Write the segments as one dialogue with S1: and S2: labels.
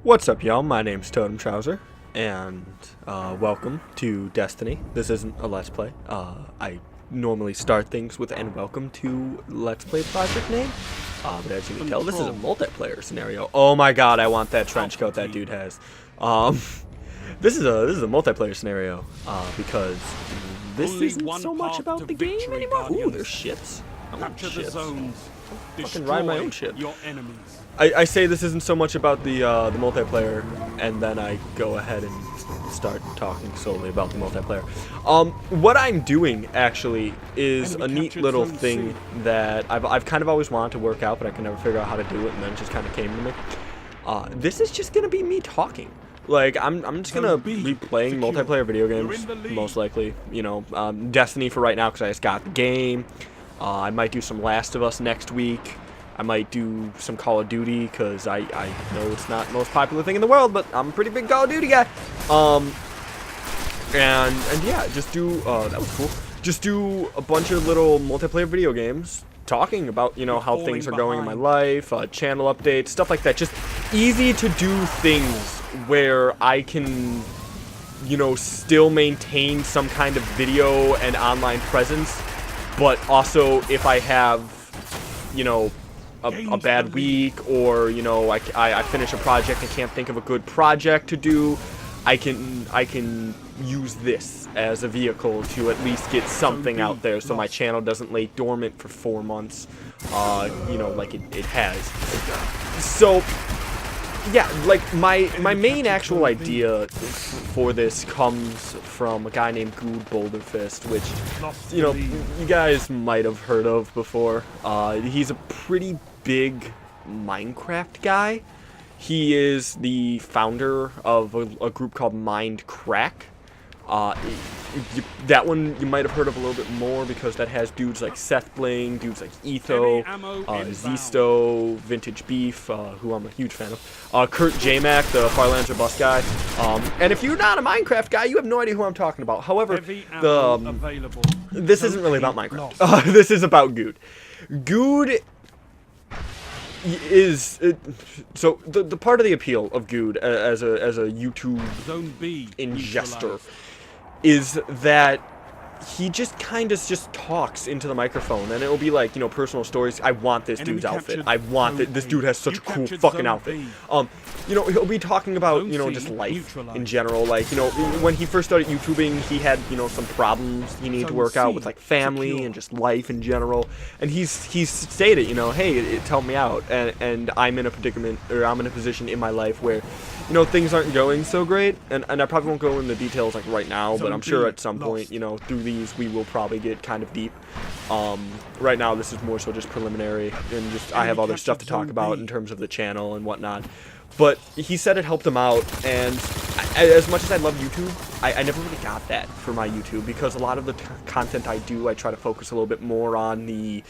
S1: What's up, y'all? My name's TotemTalk, and welcome to Destiny. This isn't a Let's Play. I normally start things with "and welcome to Let's Play project name," but as you can tell, this is a multiplayer scenario. Oh my god, I want that trench coat that dude has. This is a multiplayer scenario because this isn't so much about the game anymore. Ooh, there's ships. I want ships. Fucking ride my own ship. I say this isn't so much about the multiplayer, and then I go ahead and start talking solely about the multiplayer. What I'm doing actually is a neat little thing that I've kind of always wanted to work out, but I can never figure out how to do it, and then it just kind of came to me. This is just gonna be me talking. Like, I'm just gonna be playing multiplayer video games, most likely. You know, Destiny for right now because I just got the game. I might do some Last of Us next week. I might do some Call of Duty because I know it's not the most popular thing in the world, but I'm a pretty big Call of Duty guy. And yeah, just do that was cool. Just do a bunch of little multiplayer video games, talking about, you know, how things are going in my life, channel updates, stuff like that. Just easy to do things where I can, you know, still maintain some kind of video and online presence, but also if I have, you know, a bad week, or, you know, I finish a project and can't think of a good project to do, I can use this as a vehicle to at least get something out there, so my channel doesn't lay dormant for 4 months, you know, like it has. So yeah, like my main actual idea for this comes from a guy named Good Boulderfist, which, you know, you guys might have heard of before. He's a pretty big Minecraft guy. He is the founder of a group called Mindcrack. That one you might have heard of a little bit more because that has dudes like Seth Bling, dudes like Etho, Zisto, Vintage Beef, who I'm a huge fan of, Kurt J-Mac, the Farlands or Bus guy, and if you're not a Minecraft guy, you have no idea who I'm talking about. However, this isn't really about Minecraft. This is about Good. Good is so the part of the appeal of Good as a YouTube ingester is that he just kind of just talks into the microphone, and it'll be like, you know, personal stories. I want this dude's outfit. I want this dude has such a cool fucking outfit. You know, he'll be talking about, you know, just life in general. Like, you know, when he first started YouTubing, he had, you know, some problems he needed to work out with, like, family and just life in general. And he's stated, you know, hey, it's helped me out, and I'm in a predicament, or I'm in a position in my life where, you know, things aren't going so great, and I probably won't go into details like right now, but I'm sure at some point, you know, through these we will probably get kind of deep. Right now this is more so just preliminary, and just I have other stuff to talk about in terms of the channel and whatnot. But he said it helped him out, and as much as I love YouTube, I never really got that for my YouTube, because a lot of the content I do, I try to focus a little bit more on the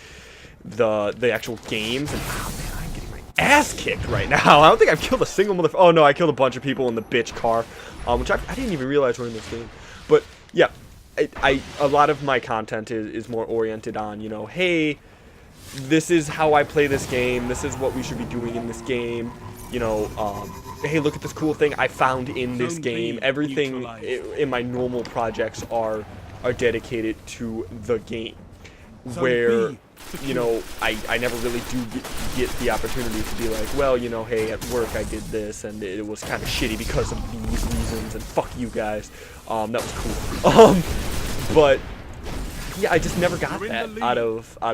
S1: actual games, and oh man, I'm getting my ass kicked right now. I don't think I've killed a single motherfucker. Oh no, I killed a bunch of people in the bitch car, which I didn't even realize were in this game. But yeah, a lot of my content is more oriented on, you know, hey, this is how I play this game, this is what we should be doing in this game, you know, hey, look at this cool thing I found in this game. Everything in my normal projects are dedicated to the game, where, you know, I never really do get the opportunity to be like, well, you know, hey, at work I did this, and it was kind of shitty because of these reasons, and fuck you guys. That was cool. But yeah, I just never got that out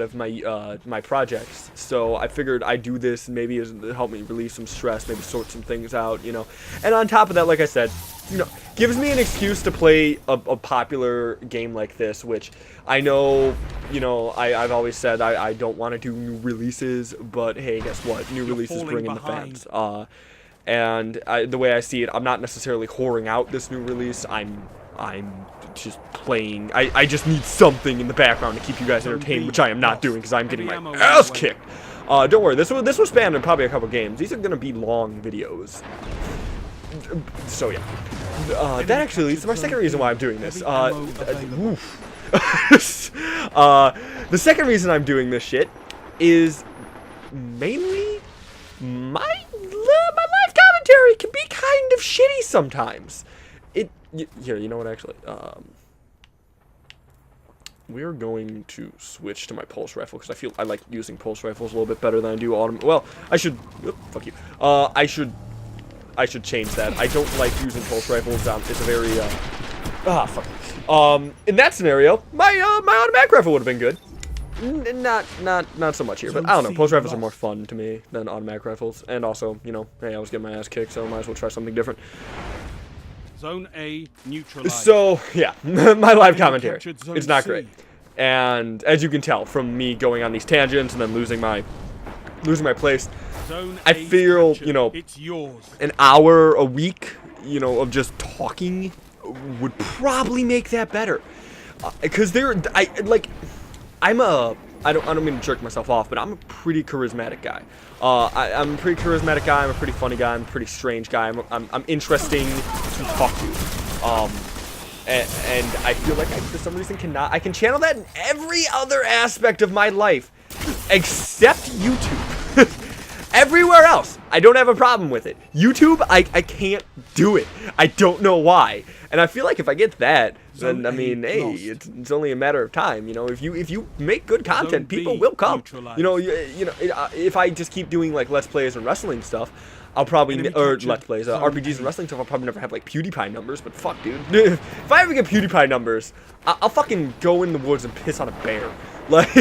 S1: of my my projects. So I figured I'd do this, and maybe it'll help me relieve some stress, maybe sort some things out, you know. And on top of that, like I said, you know, gives me an excuse to play a popular game like this, which I know, you know, I've always said I don't want to do new releases, but hey, guess what? New releases bring in the fans. And the way I see it, I'm not necessarily whoring out this new release. I'm just playing. I just need something in the background to keep you guys entertained, which I am not doing because I'm getting my ass kicked. Don't worry, this will span in probably a couple games. These are gonna be long videos. So yeah, that actually leads to my second reason why I'm doing this. The second reason I'm doing this shit is mainly my live commentary can be shitty sometimes. Here, you know what, actually? We're going to switch to my pulse rifle because I feel I like using pulse rifles a little bit better than I do autumn. Well, I should. Fuck you. I should change that. I don't like using pulse rifles. It's a very fuck. In that scenario, my automatic rifle would have been good. Not so much here, but I don't know. Pulse rifles are more fun to me than automatic rifles, and also, you know, hey, I was getting my ass kicked, so I might as well try something different.
S2: Zone A neutralized.
S1: So, yeah, my live commentary, it's not great. And as you can tell from me going on these tangents and then losing my place, I feel, you know, an hour a week, you know, of just talking would probably make that better. Because I don't mean to jerk myself off, but I'm a pretty charismatic guy. I'm a pretty charismatic guy. I'm a pretty funny guy. I'm a pretty strange guy. I'm interesting to talk to. And I feel like I, for some reason, I can channel that in every other aspect of my life, except YouTube. Everywhere else, I don't have a problem with it. YouTube, I can't do it. I don't know why. And I feel like if I get that, then I mean, hey, it's only a matter of time. You know, if you make good content, people will come. You know, if I just keep doing like let's plays and wrestling stuff, I'll probably let's plays, RPGs and wrestling stuff. I'll probably never have like PewDiePie numbers. But fuck, dude, if I ever get PewDiePie numbers, I'll fucking go in the woods and piss on a bear. Like,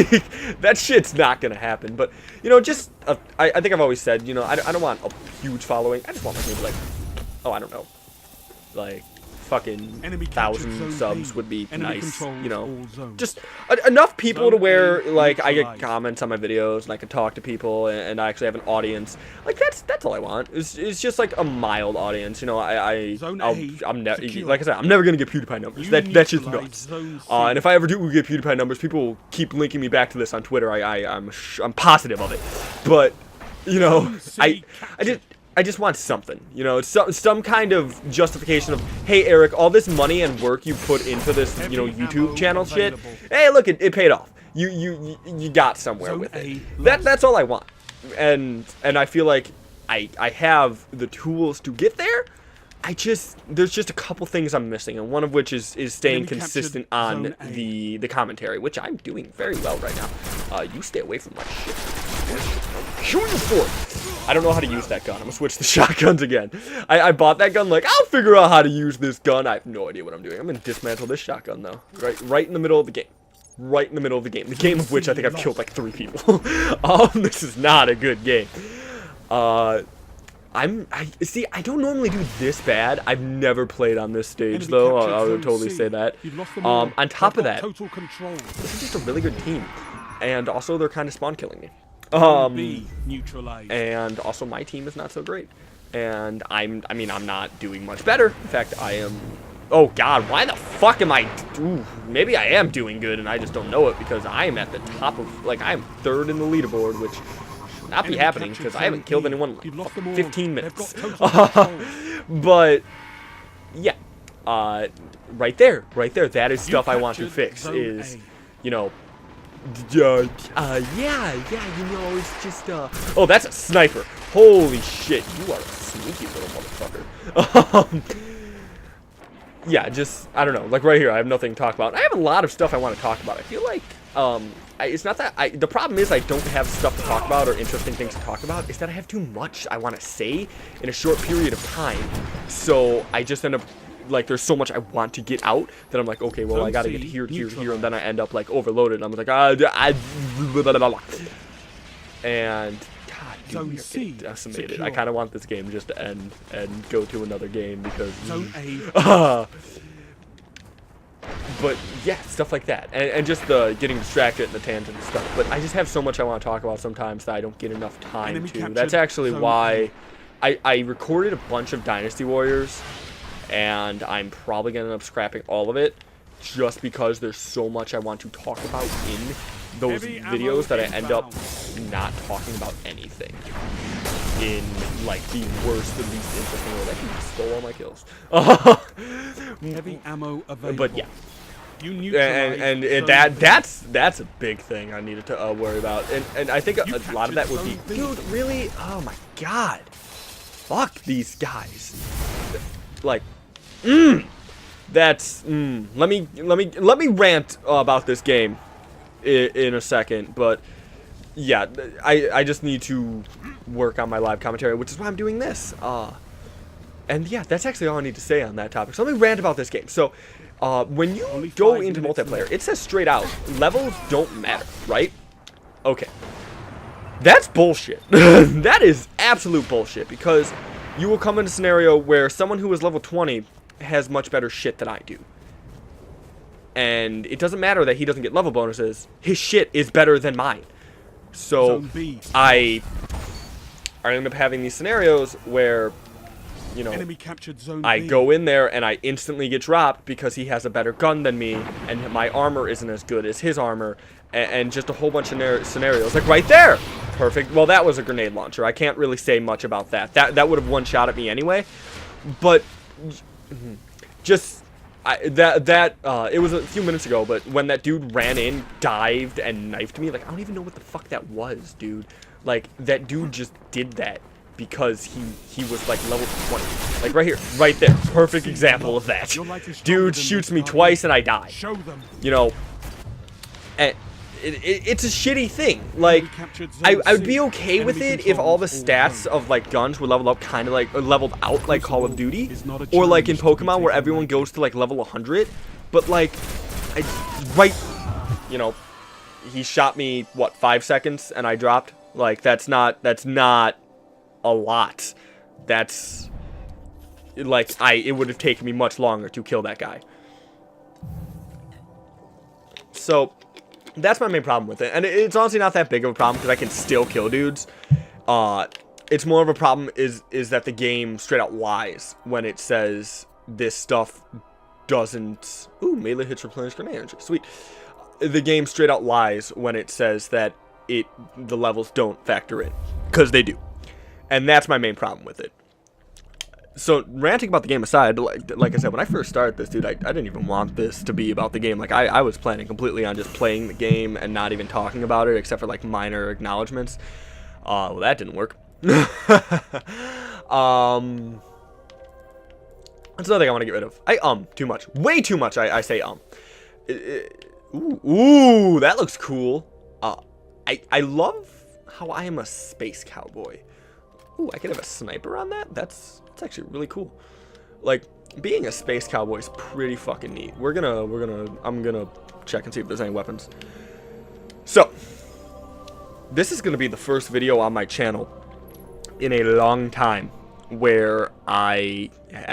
S1: that shit's not gonna happen. But, you know, just, I think I've always said, you know, I don't want a huge following. I just want like maybe like, I don't know, like fucking 1,000 subs would be nice, you know, just enough people to where like I get comments on my videos and I can talk to people and I actually have an audience. Like that's all I want. It's just like a mild audience, you know. Like I said, I'm never gonna get PewDiePie numbers. That's just nuts. And if I ever do get PewDiePie numbers, people will keep linking me back to this on Twitter. I'm positive of it. But you know, I just want something, you know, some kind of justification of, hey, Eric, all this money and work you put into this, you know, YouTube channel shit, hey, look, it paid off. You got somewhere with it. That's all I want. And I feel like I have the tools to get there. There's just a couple things I'm missing, and one of which is staying consistent on the commentary, which I'm doing very well right now. You stay away from my shit. Kill you for it. I don't know how to use that gun. I'm gonna switch the shotguns again. I bought that gun like, I'll figure out how to use this gun. I have no idea what I'm doing. I'm gonna dismantle this shotgun though. Right in the middle of the game. Right in the middle of the game. The game of which I think I've killed like 3 people. This is not a good game. See, I don't normally do this bad. I've never played on this stage though. I would totally say that. On top of that, this is just a really good team. And also they're kind of spawn killing me. And also my team is not so great. And I mean, I'm not doing much better. In fact, I am, oh god, why the fuck am I, maybe I am doing good and I just don't know it because I am at the top of, like, I am 3rd in the leaderboard, which should not be happening because I haven't killed anyone in like 15 minutes. But, yeah, right there, that is stuff I want to fix, is, you know, yeah, you know, it's just, oh, that's a sniper. Holy shit, you are a sneaky little motherfucker. Yeah, just, I don't know, like right here, I have nothing to talk about. I have a lot of stuff I want to talk about. I feel like, it's not that, the problem is I don't have stuff to talk about or interesting things to talk about. It's that I have too much I want to say in a short period of time. So I just end up, like, there's so much I want to get out that I'm like, okay, well, I gotta get here, and then I end up like overloaded. And I'm like, and god, dude, we are getting decimated. I kind of want this game just to end and go to another game because, but yeah, stuff like that, and just the getting distracted and the tangent and stuff. But I just have so much I want to talk about sometimes that I don't get enough time to. That's actually why I recorded a bunch of Dynasty Warriors. And I'm probably going to end up scrapping all of it just because there's so much I want to talk about in those videos that I end up not talking about anything in, like, the worst, the least interesting way. That dude stole all my kills.
S2: Heavy ammo available.
S1: But yeah. And that's a big thing I needed to worry about. And I think a lot of that would be, dude, really? Oh my god. Fuck these guys. like, that's, let me rant about this game in a second, but yeah, I just need to work on my live commentary, which is why I'm doing this. And yeah, that's actually all I need to say on that topic. So let me rant about this game. So, when you go into multiplayer, it says straight out, levels don't matter, right? Okay. That's bullshit. That is absolute bullshit, because you will come in a scenario where someone who is level 20 has much better shit than I do. And it doesn't matter that he doesn't get level bonuses. His shit is better than mine. So, I end up having these scenarios where, you know, I go in there and I instantly get dropped because he has a better gun than me, and my armor isn't as good as his armor, and just a whole bunch of scenarios. Like right there! Perfect. Well, that was a grenade launcher. I can't really say much about that. That would have one-shot at me anyway. But, just, it was a few minutes ago, but when that dude ran in, dived, and knifed me, like, I don't even know what the fuck that was, dude. Like, that dude just did that because he was, like, level 20. Like, right here. Right there. Perfect example of that. Dude shoots me twice and I die. You know, and it's a shitty thing. Like, I would be okay with it if all the stats of, like, guns were leveled up kind of, like, leveled out like Call of Duty. Or, like, in Pokemon where everyone goes to, like, level 100. But, like, you know, he shot me, what, 5 seconds and I dropped? Like, that's not a lot. That's, like, it would have taken me much longer to kill that guy. So, that's my main problem with it. And it's honestly not that big of a problem because I can still kill dudes. It's more of a problem is that the game straight out lies when it says this stuff doesn't... Ooh, melee hits replenish grenade energy. Sweet. The game straight out lies when it says that the levels don't factor in. Because they do. And that's my main problem with it. So, ranting about the game aside, like I said, when I first started this, dude, I didn't even want this to be about the game. Like, I was planning completely on just playing the game and not even talking about it, except for, like, minor acknowledgements. Well, that didn't work. That's another thing I want to get rid of. Too much. Way too much, I say Ooh, that looks cool. I love how I am a space cowboy. Ooh, I could have a sniper on that? That's actually really cool. Like, being a space cowboy is pretty fucking neat. I'm gonna check and see if there's any weapons. So, this is gonna be the first video on my channel in a long time where this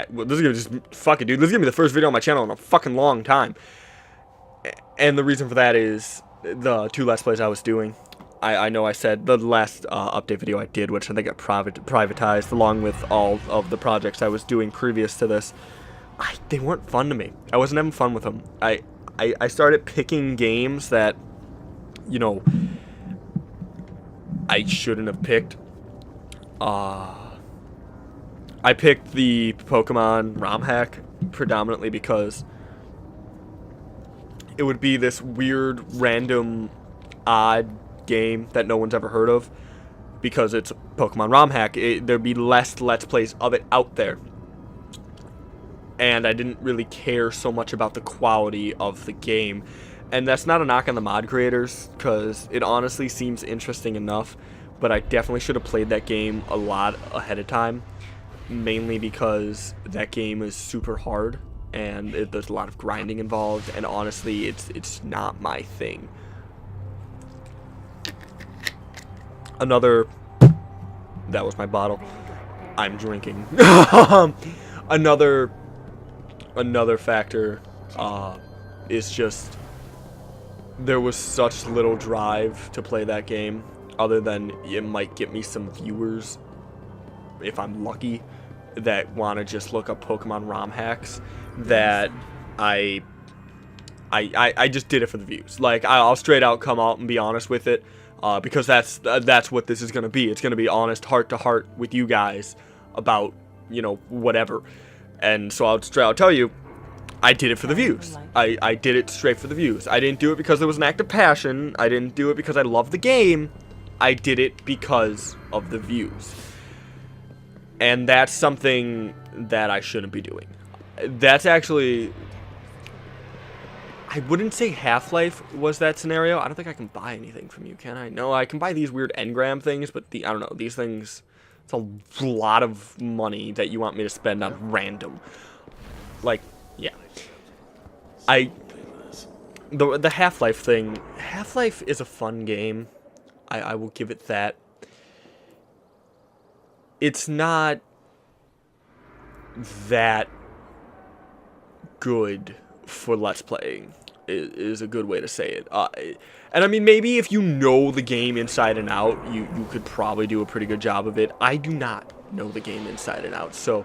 S1: is gonna just, fuck it, dude. This is gonna be the first video on my channel in a fucking long time. And the reason for that is the 2 Let's Plays I was doing. I know I said the last update video I did, which I think got privatized, along with all of the projects I was doing previous to this. They weren't fun to me. I wasn't having fun with them. I started picking games that, you know, I shouldn't have picked. I picked the Pokemon ROM hack predominantly because it would be this weird, random, odd game that no one's ever heard of, because it's Pokemon ROM hack. There'd be less Let's Plays of it out there, and I didn't really care so much about the quality of the game. And that's not a knock on the mod creators, because it honestly seems interesting enough, but I definitely should have played that game a lot ahead of time, mainly because that game is super hard and there's a lot of grinding involved, and honestly it's not my thing. That was my bottle. I'm drinking. Another factor is just there was such little drive to play that game, other than it might get me some viewers if I'm lucky that want to just look up Pokemon ROM hacks, that I just did it for the views. Like, I'll straight out come out and be honest with it. Because that's what this is going to be. It's going to be honest, heart-to-heart with you guys about, you know, whatever. And so I'll tell you, I did it for the views. I did it straight for the views. I didn't do it because there was an act of passion. I didn't do it because I love the game. I did it because of the views. And that's something that I shouldn't be doing. That's actually... I wouldn't say Half-Life was that scenario. I don't think I can buy anything from you, can I? No, I can buy these weird engram things, but I don't know, these things... It's a lot of money that you want me to spend on random. Like, yeah. The Half-Life thing... Half-Life is a fun game. I will give it that. It's not that good for Let's Playing, is a good way to say it. And I mean, maybe if you know the game inside and out, you could probably do a pretty good job of it. I do not know the game inside and out, so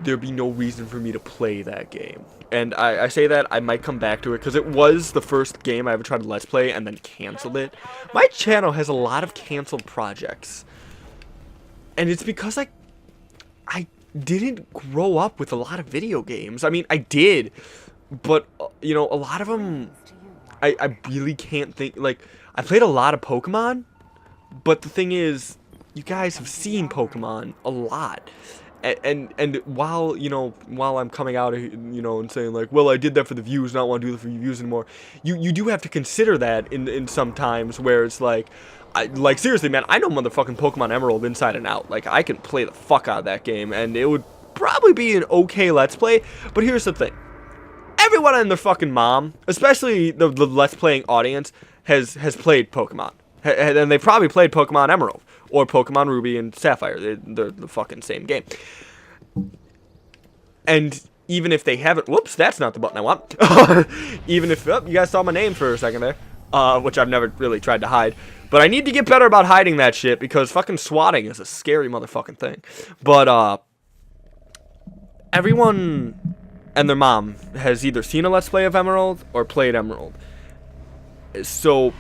S1: there'd be no reason for me to play that game. And I say that, I might come back to it, because it was the first game I ever tried to Let's Play and then canceled it. My channel has a lot of canceled projects. And it's because I didn't grow up with a lot of video games. I mean, I did, but, you know, a lot of them, I really can't think, like, I played a lot of Pokemon, but the thing is, you guys have seen Pokemon a lot. And while, you know, while I'm coming out, you know, and saying, like, well, I did that for the views, not want to do that for the views anymore, you do have to consider that in some times where it's like, like, seriously, man, I know motherfucking Pokemon Emerald inside and out. Like, I can play the fuck out of that game, and it would probably be an okay Let's Play, but here's the thing. Everyone and their fucking mom, especially the Let's Playing audience, has played Pokemon. And they probably played Pokemon Emerald, or Pokemon Ruby and Sapphire. They're the fucking same game. And even if they haven't... Whoops, that's not the button I want. Even if... Oh, you guys saw my name for a second there. Which I've never really tried to hide. But I need to get better about hiding that shit, because fucking swatting is a scary motherfucking thing. But, everyone and their mom has either seen a Let's Play of Emerald or played Emerald. So,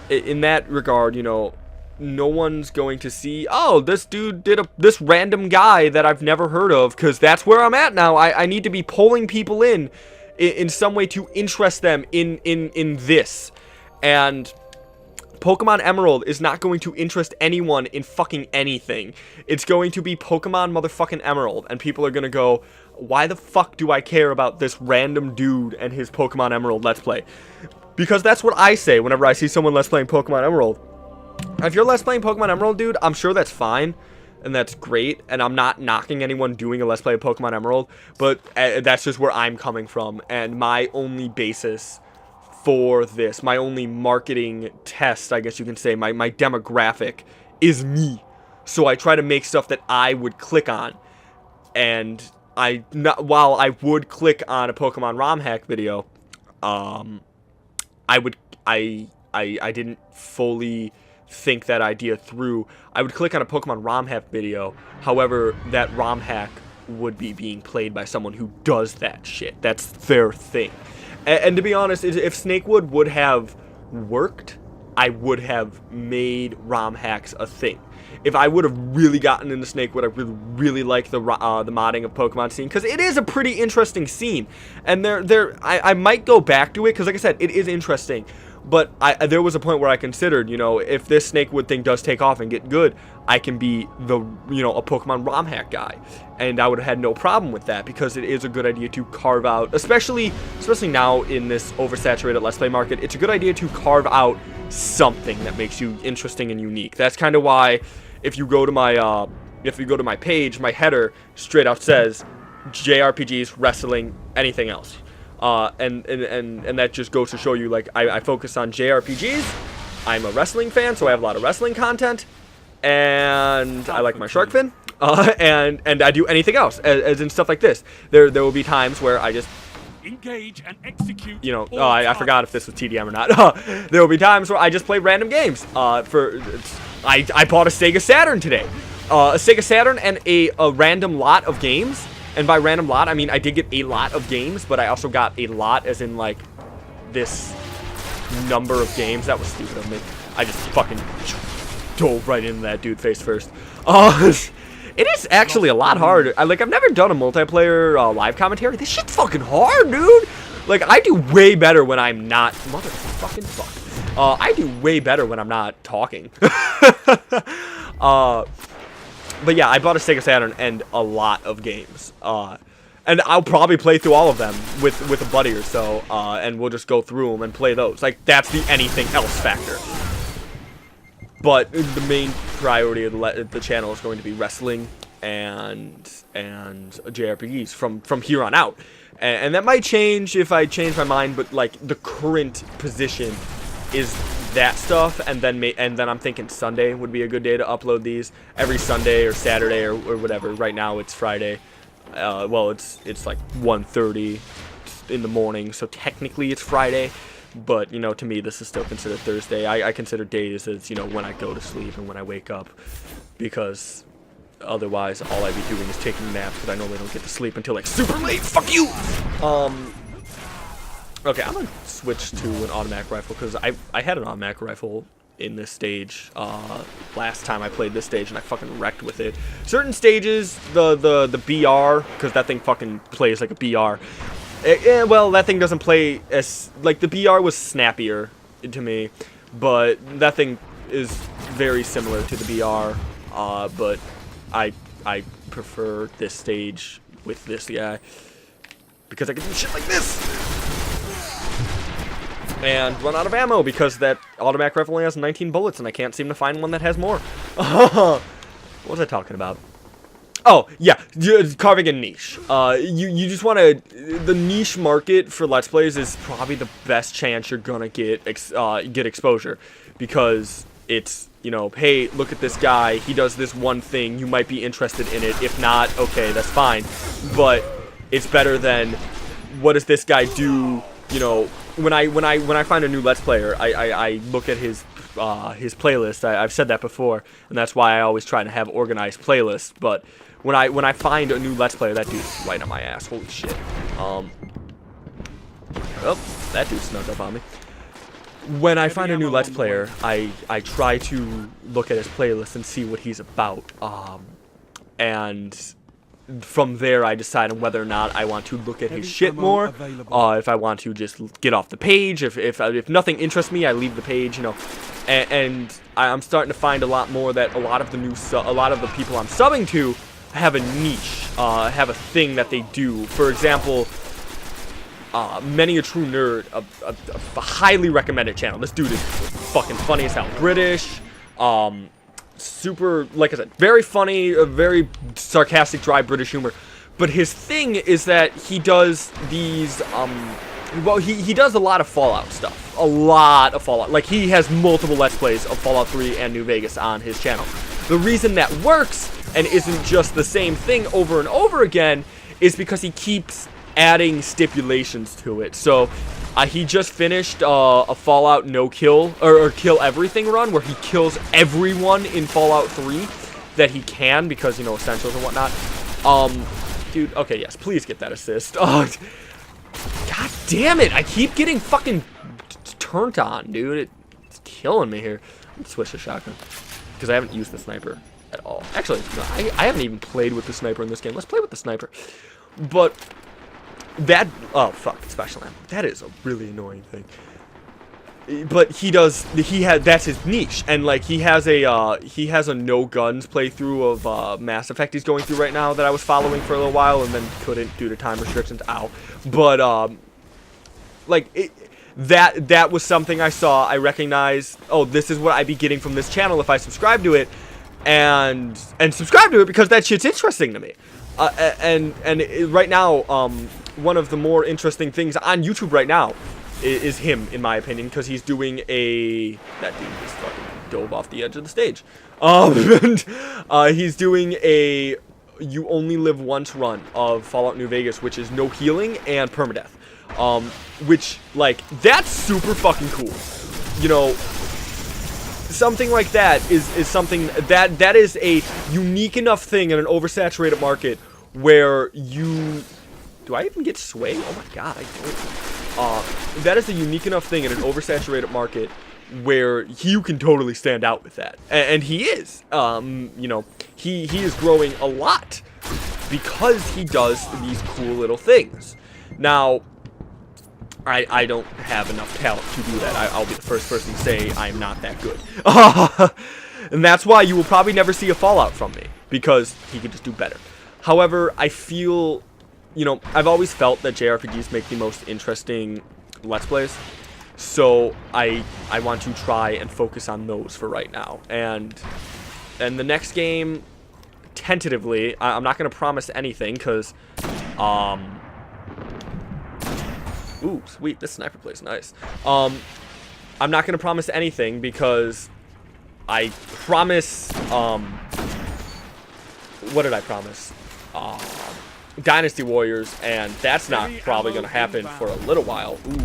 S1: in that regard, you know, no one's going to see, oh, this dude did this random guy that I've never heard of, because that's where I'm at now. I need to be pulling people in some way to interest them in this. And Pokemon Emerald is not going to interest anyone in fucking anything. It's going to be Pokemon motherfucking Emerald, and people are going to go, why the fuck do I care about this random dude and his Pokemon Emerald Let's Play? Because that's what I say whenever I see someone Let's Playing Pokemon Emerald. If you're Let's Playing Pokemon Emerald, dude, I'm sure that's fine, and that's great, and I'm not knocking anyone doing a Let's Play of Pokemon Emerald, but that's just where I'm coming from, and my only basis for this, my only marketing test, I guess you can say, my demographic is me. So I try to make stuff that I would click on, and while I would click on a Pokemon ROM hack video, I didn't fully think that idea through. I would click on a Pokemon ROM hack video, however, that ROM hack would be being played by someone who does that shit. That's their thing. And to be honest, if Snakewood would have worked, I would have made ROM hacks a thing. If I would have really gotten into Snakewood, I really like the modding of Pokemon scene, because it is a pretty interesting scene. And I might go back to it, because like I said, it is interesting. But there was a point where I considered, you know, if this Snakewood thing does take off and get good, I can be a Pokemon ROM hack guy. And I would have had no problem with that, because it is a good idea to carve out, especially now in this oversaturated Let's Play market, it's a good idea to carve out something that makes you interesting and unique. That's kind of why, if you go to my page, my header straight out says JRPGs, wrestling, anything else. And that just goes to show you, like, I focus on JRPGs. I'm a wrestling fan, so I have a lot of wrestling content, and I like my shark fin, and I do anything else, as in stuff like this. There will be times where I just
S2: engage and execute.
S1: You know, I forgot if this was TDM or not. There will be times where I just play random games. I bought a Sega Saturn today, a Sega Saturn and a random lot of games. And by random lot, I mean I did get a lot of games, but I also got a lot as in, like, this number of games. That was stupid of me. I just fucking dove right into that dude face first. It is actually a lot harder. I've never done a multiplayer live commentary. This shit's fucking hard, dude. Like, I do way better when I'm not... Motherfucking fuck. I do way better when I'm not talking. But yeah, I bought a Sega Saturn and a lot of games. And I'll probably play through all of them with a buddy or so, and we'll just go through them and play those. Like, that's the anything else factor. But the main priority of the channel is going to be wrestling and JRPGs from here on out. And that might change if I change my mind, but like the current position is that stuff, and then I'm thinking Sunday would be a good day to upload these every Sunday or Saturday or whatever. Right now it's Friday. Well, it's like 1:30 in the morning, so technically it's Friday. But, you know, to me, this is still considered Thursday. I consider days as, you know, when I go to sleep and when I wake up. Because otherwise, all I'd be doing is taking naps, because I normally don't get to sleep until, like, super late. Fuck you! Okay, I'm going to switch to an automatic rifle, because I had an automatic rifle in this stage last time I played this stage, and I fucking wrecked with it. Certain stages, the BR, because that thing fucking plays like a BR. Well, that thing doesn't play as... Like, the BR was snappier to me, but that thing is very similar to the BR, but I prefer this stage with this guy, because I can do shit like this! And run out of ammo, because that automatic rifle only has 19 bullets, and I can't seem to find one that has more. What was I talking about? Oh, yeah, carving a niche. You just want to... The niche market for Let's Plays is probably the best chance you're gonna get exposure. Because it's, you know, hey, look at this guy, he does this one thing, you might be interested in it. If not, okay, that's fine. But it's better than, what does this guy do, you know... When I find a new Let's Player, I look at his playlist. I've said that before, and that's why I always try to have organized playlists. But when I find a new Let's Player, that dude's right on my ass. Holy shit. Oh, that dude snuck up on me. When I find a new Let's Player, I try to look at his playlist and see what he's about. And from there, I decide on whether or not I want to look at his shit more, if I want to just get off the page. If nothing interests me, I leave the page, you know. And I'm starting to find a lot more that a lot of the people I'm subbing to have a niche, have a thing that they do. For example, Many a True Nerd, a highly recommended channel. This dude is fucking funny as hell. British, super, like I said, very funny, very sarcastic, dry British humor. But his thing is that he does these, well, he does a lot of Fallout stuff. A lot of Fallout. Like, he has multiple Let's Plays of Fallout 3 and New Vegas on his channel. The reason that works, and isn't just the same thing over and over again, is because he keeps adding stipulations to it. So, he just finished a Fallout no-kill, or kill everything run, where he kills everyone in Fallout 3 that he can, because, you know, essentials and whatnot. Dude, okay, yes, please get that assist. Oh, god damn it, I keep getting fucking turned on, dude. It's killing me here. Let's switch to shotgun, because I haven't used the sniper at all. Actually, no, I haven't even played with the sniper in this game. Let's play with the sniper. But that, oh fuck, special ammo. That is a really annoying thing. But that's his niche, and like he has a no guns playthrough of Mass Effect he's going through right now that I was following for a little while and then couldn't due to time restrictions. Ow. But like that was something I saw. I recognized, oh, this is what I'd be getting from this channel if I subscribe to it, and subscribe to it because that shit's interesting to me. Right now, one of the more interesting things on YouTube right now is him, in my opinion, because he's doing that dude just fucking dove off the edge of the stage. He's doing a You Only Live Once run of Fallout New Vegas, which is no healing and permadeath. Which, like, that's super fucking cool. You know, something like that is something that is a unique enough thing in an oversaturated market where you... Do I even get sway? Oh my god, I don't. That is a unique enough thing in an oversaturated market where you can totally stand out with that. And he is. You know, he is growing a lot because he does these cool little things. Now, I don't have enough talent to do that. I'll be the first person to say I'm not that good. And that's why you will probably never see a Fallout from me. because he could just do better. However, I feel, you know, I've always felt that JRPGs make the most interesting Let's Plays. So I want to try and focus on those for right now. And the next game, tentatively, I'm not going to promise anything because, ooh, sweet, this sniper plays nice. I'm not going to promise anything because I promise, what did I promise? Dynasty Warriors, and that's not probably going to happen for a little while. Ooh,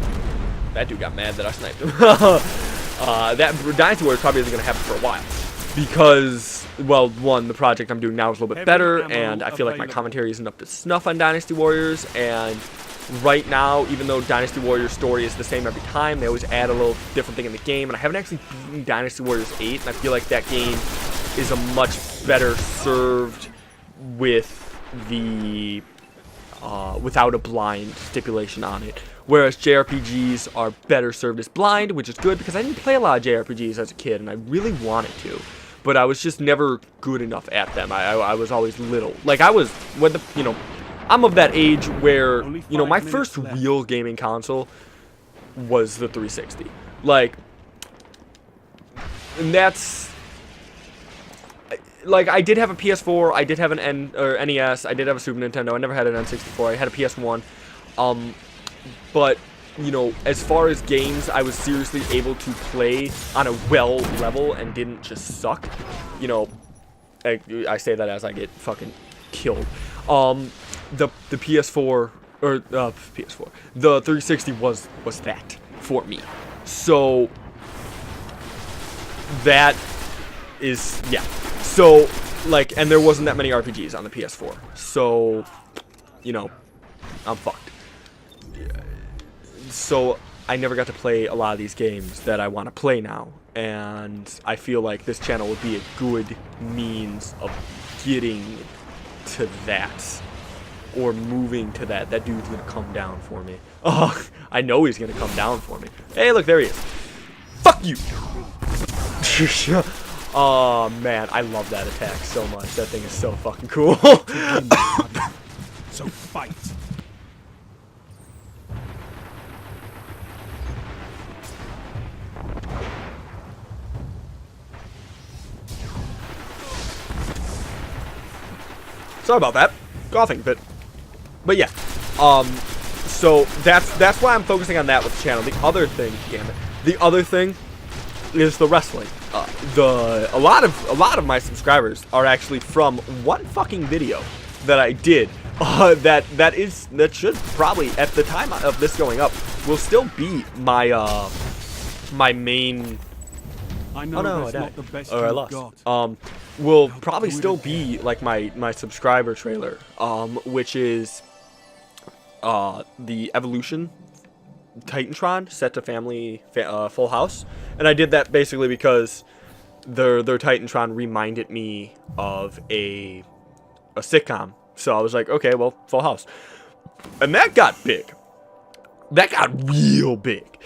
S1: that dude got mad that I sniped him. That Dynasty Warriors probably isn't going to happen for a while. Because, well, one, the project I'm doing now is a little bit better, and I feel like my commentary isn't up to snuff on Dynasty Warriors, and right now, even though Dynasty Warriors story is the same every time, they always add a little different thing in the game, and I haven't actually beaten Dynasty Warriors 8, and I feel like that game is a much better served with the, without a blind stipulation on it. Whereas JRPGs are better served as blind, which is good because I didn't play a lot of JRPGs as a kid, and I really wanted to. But I was just never good enough at them. I was always little. Like, I was, when the, you know, I'm of that age where, you know, my first real gaming console was the 360. Like, and that's, like, I did have a PS4, I did have an NES, I did have a Super Nintendo, I never had an N64, I had a PS1. But, you know, as far as games, I was seriously able to play on a well level and didn't just suck. You know, I say that as I get fucking killed. The PS4, or PS4, the 360 was that for me. So, that is, yeah. So, like, and there wasn't that many RPGs on the PS4. So, you know, I'm fucked. So I never got to play a lot of these games that I want to play now, and I feel like this channel would be a good means of getting to that, or moving to that. That dude's gonna come down for me. Oh, I know he's gonna come down for me. Hey, look, there he is. Fuck you! Oh man, I love that attack so much. That thing is so fucking cool.
S2: So fight.
S1: Sorry about that. Coughing fit. But yeah. So that's why I'm focusing on that with the channel. The other thing, damn it. The other thing is the wrestling. A lot of my subscribers are actually from one fucking video that I did. That should probably, at the time of this going up, will still be my my main.
S2: I know
S1: no,
S2: not the best
S1: I lost. Will probably still be like my subscriber trailer, which is the Evolution Titantron set to family Full House, and I did that basically because their Titantron reminded me of a sitcom. So I was like, okay, well, Full House, and that got big. That got real big.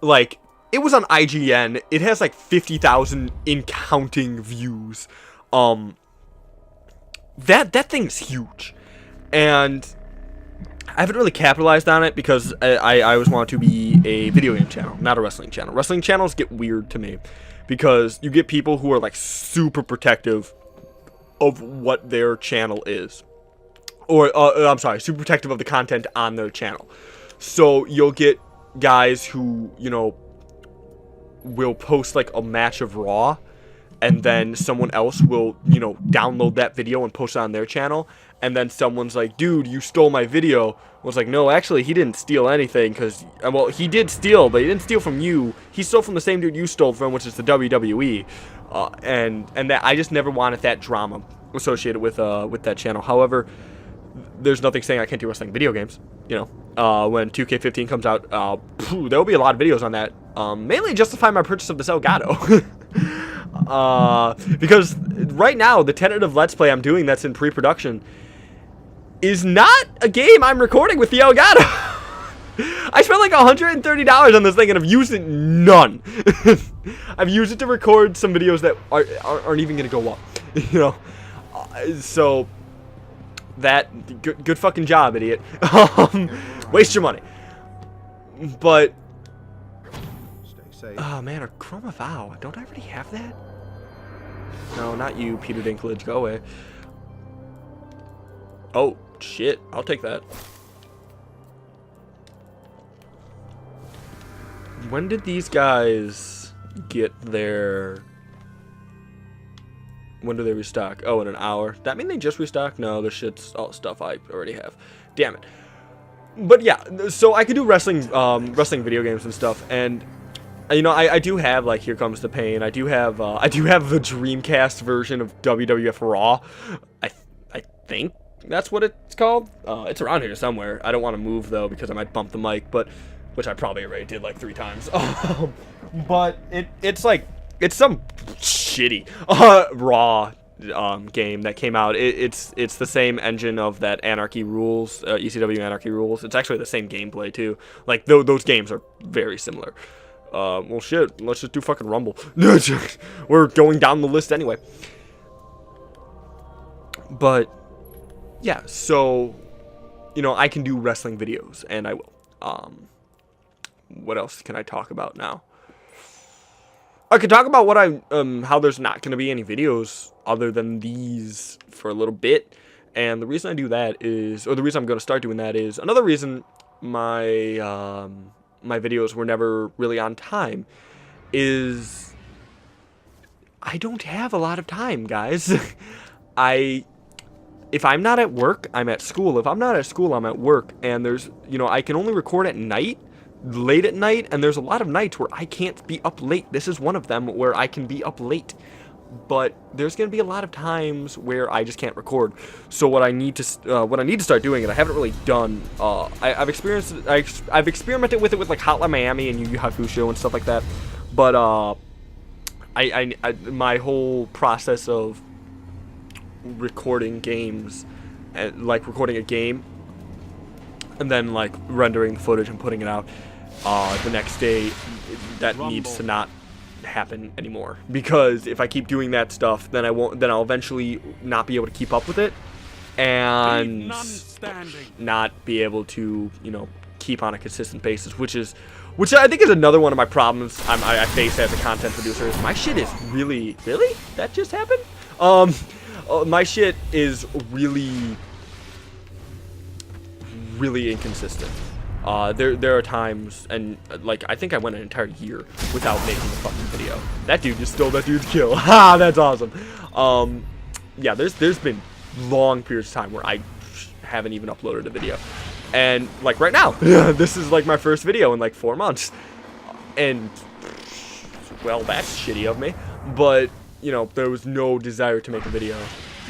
S1: Like, it was on IGN. It has like 50,000 in counting views. That thing's huge, and I haven't really capitalized on it because I always want to be a video game channel, not a wrestling channel. Wrestling channels get weird to me because you get people who are like super protective of what their channel is, or I'm sorry, super protective of the content on their channel. So you'll get guys who, you know, will post like a match of Raw, and then someone else will, you know, download that video and post it on their channel, and then someone's like, dude, you stole my video. I was like, no, actually, he didn't steal anything, because, well, he did steal, but he didn't steal from you. He stole from the same dude you stole from, which is the WWE, and that I just never wanted that drama associated with that channel. However, there's nothing saying I can't do wrestling video games, you know. When 2K15 comes out, there will be a lot of videos on that, mainly justify my purchase of this Elgato. Because right now, the tentative Let's Play I'm doing that's in pre-production is not a game I'm recording with the Elgato. I spent like $130 on this thing and I've used it none. I've used it to record some videos that aren't even going to go up, you know. So that good fucking job, idiot. Waste your money. But oh man, a Chroma Vow. Don't I already have that? No, not you, Peter Dinklage. Go away. Oh shit, I'll take that. When did these guys get their... When do they restock? Oh, in an hour. That mean they just restock? No, this shit's all stuff I already have. Damn it. But yeah, so I could do wrestling video games and stuff, and you know, I do have like Here Comes the Pain. I do have the Dreamcast version of WWF Raw. I think that's what it's called. It's around here somewhere. I don't want to move though because I might bump the mic, but which I probably already did like 3 times. But it's like it's some shitty Raw game that came out. It's the same engine of that Anarchy Rules, ECW Anarchy Rules. It's actually the same gameplay too. Like those games are very similar. Well shit, let's just do fucking Rumble. We're going down the list anyway. But yeah, so you know, I can do wrestling videos and I will. What else can I talk about now? I could talk about what how there's not going to be any videos other than these for a little bit. And the reason I do that is, or the reason I'm going to start doing that is, another reason my my videos were never really on time is I don't have a lot of time, guys. If I'm not at work, I'm at school. If I'm not at school, I'm at work. And there's, you know, I can only record at night, late at night, and there's a lot of nights where I can't be up late. This is one of them where I can be up late. But there's going to be a lot of times where I just can't record. So what I need to start doing, and I haven't really done, I've experimented with it with like Hotline Miami and Yu Yu Hakusho and stuff like that. But my whole process of recording games, like recording a game, and then like rendering the footage and putting it out the next day, that needs to not happen anymore, because if I keep doing that stuff, then I'll eventually not be able to keep up with it and not be able to, you know, keep on a consistent basis, which I think is another one of my problems I face as a content producer. Is my shit is really that just happened. My shit is really inconsistent. There are times, and like I think I went an entire year without making a fucking video. That dude just stole that dude's kill. Ha, that's awesome. Yeah, there's been long periods of time where I haven't even uploaded a video, and like right now, this is like my first video in like 4 months, and well, that's shitty of me, but you know, there was no desire to make a video